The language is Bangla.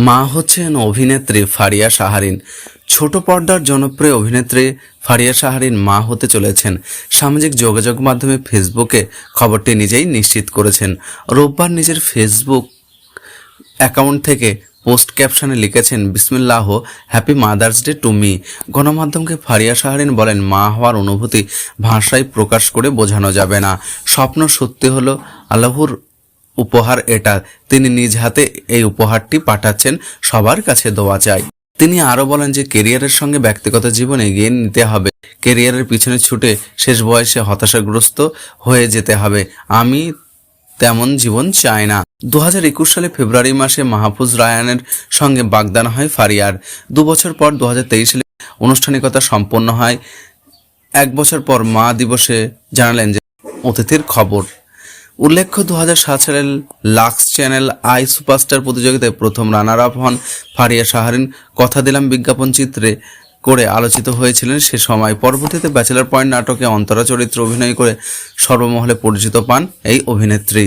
মা হচ্ছেন অভিনেত্রী ফারিয়া শাহরিন। ছোট পর্দার জনপ্রিয় অভিনেত্রী ফারিয়া শাহরিন মা হতে চলেছেন। সামাজিক যোগাযোগ মাধ্যমে ফেসবুকে খবরটি নিজেই নিশ্চিত করেছেন। রোববার নিজের ফেসবুক অ্যাকাউন্ট থেকে পোস্ট ক্যাপশনে লিখেছেন, বিসমিল্লাহ, happy mother's day to me. গণমাধ্যমকে ফারিয়া শাহরিন বলেন, মা হওয়ার অনুভূতি ভাষায় প্রকাশ করে বোঝানো যাবে না। স্বপ্ন সত্যি হলো আল্লাহর উপহার এটা। তিনি নিজ হাতে এই উপহারটি পাঠাচ্ছেন, সবার কাছে দোয়া চাই। তিনি আরও বলেন যে ক্যারিয়ারের সঙ্গে ব্যক্তিগত জীবন এগিয়ে নিতে হবে। ক্যারিয়ারের পিছনে ছুটে শেষ বয়সে হতাশাগ্রস্ত হয়ে যেতে হবে। আমি তেমন জীবন চাই না। 2021 সালে ফেব্রুয়ারি মাসে মাহফুজ রায়ানের সঙ্গে বাগদান হয় ফারিয়ার। 2 বছর পর 2023 সালে আনুষ্ঠানিকতা সম্পন্ন হয়। 1 বছর পর মা দিবসে জানালেন যে অতিথির খবর। উল্লেখ্য, 2007 সালের লাক্স চ্যানেল আই সুপারস্টার প্রতিযোগিতায় প্রথম রানার আপ হন ফারিয়া শাহরিন। কথা দিলাম বিজ্ঞাপন চিত্রে করে আলোচিত হয়েছিলেন সে সময়। পরবর্তীতে ব্যাচেলর পয়েন্ট নাটকে অন্তরা চরিত্রে অভিনয় করে সর্বমহলে পরিচিত পান এই অভিনেত্রী।